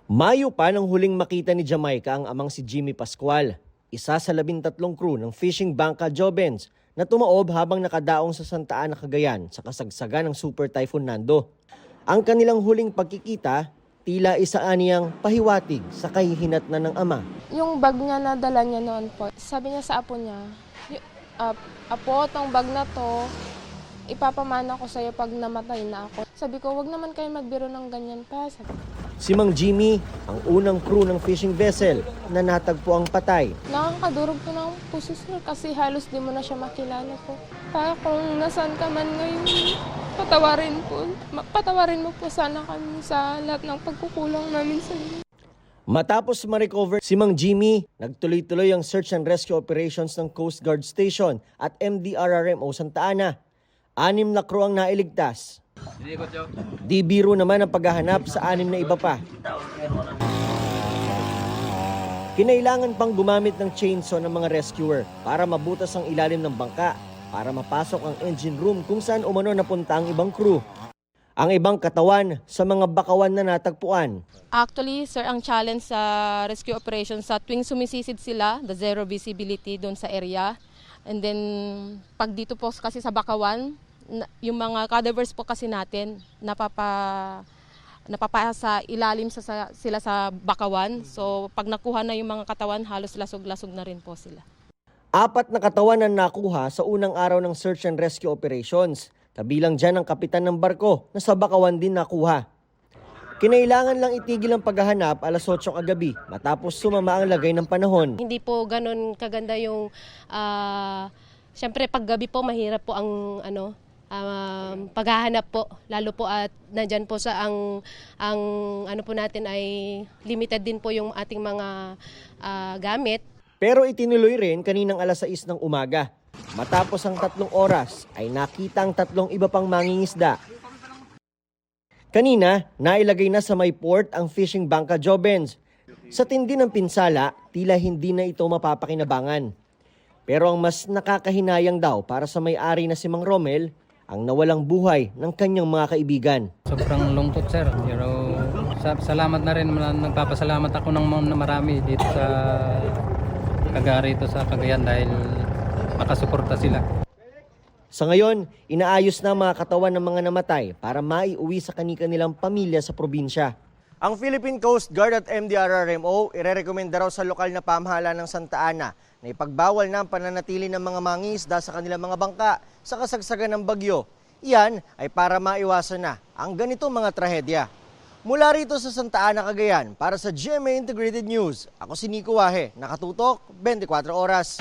Mayo pa nang huling makita ni Jamaica ang amang si Jimmy Pascual, isa sa 13 crew ng fishing Bangka Jobens na tumaob habang nakadaong sa Santa Ana, Cagayan sa kasagsagan ng Super Typhoon Nando. Ang kanilang huling pagkikita, tila isa aniyang pahiwatig sa kahihinat na ng ama. Yung bag niya na dala niya noon po, sabi niya sa apo niya, Apo, tong bag na to, ipapamana ko sa'yo pag namatay na ako. Sabi ko, wag naman kayo magbiro ng ganyan pa. Si Mang Jimmy, ang unang crew ng fishing vessel na natagpo ang patay. Nakakadurog ko ng puso, sir, kasi halos di mo na siya makilala po. Kung nasaan ka man ngayon, patawarin mo po sana kami sa lahat ng pagkukulang namin sa inyo. Matapos ma-recover si Mang Jimmy, nagtuloy-tuloy ang search and rescue operations ng Coast Guard Station at MDRRMO Santa Ana. 6 na crew ang nailigtas. Di biro naman ang paghahanap sa 6 na iba pa. Kinailangan pang gumamit ng chainsaw ng mga rescuer para mabutas ang ilalim ng bangka para mapasok ang engine room kung saan umano napunta ang ibang crew. Ang ibang katawan sa mga bakawan na natagpuan. Actually, sir, ang challenge sa rescue operation sa tuwing sumisisid sila, the zero visibility doon sa area. And then, pag dito po kasi sa bakawan, yung mga cadavers po kasi natin, napapasa ilalim sila sa bakawan. So, pag nakuha na yung mga katawan, halos lasog-lasog na rin po sila. 4 na katawan ang nakuha sa unang araw ng search and rescue operations. Kabilang dyan ang kapitan ng barko na sa bakawan din nakuha. Kinailangan lang itigil ang paghahanap alas 8 kagabi matapos sumama ang lagay ng panahon. Hindi po ganun kaganda yung, siyempre paggabi po mahirap po ang paghahanap po. Lalo po at nandyan po sa ang ano po natin ay limited din po yung ating mga gamit. Pero itinuloy rin kaninang alas 6 ng umaga. Matapos ang 3 oras ay nakita ang 3 iba pang mangingisda. Kanina, nailagay na sa may port ang fishing Bangka Jobens. Sa tindi ng pinsala, tila hindi na ito mapapakinabangan. Pero ang mas nakakahinayang daw para sa may-ari na si Mang Romel, ang nawalang buhay ng kanyang mga kaibigan. Sobrang lungkot, sir. Pero salamat na rin, nagpapasalamat ako ng marami dito sa Cagayan dahil makasuporta sila. Sa ngayon, inaayos na mga katawan ng mga namatay para maiuwi sa kanilang pamilya sa probinsya. Ang Philippine Coast Guard at MDRRMO irerekomenda raw sa lokal na pamahalaan ng Santa Ana na ipagbawal na ang pananatili ng mga mangingisda sa kanilang mga bangka sa kasagsagan ng bagyo. Iyan ay para maiwasan na ang ganitong mga trahedya. Mula rito sa Santa Ana, Cagayan, para sa GMA Integrated News, ako si Nico Wahe, nakatutok 24 oras.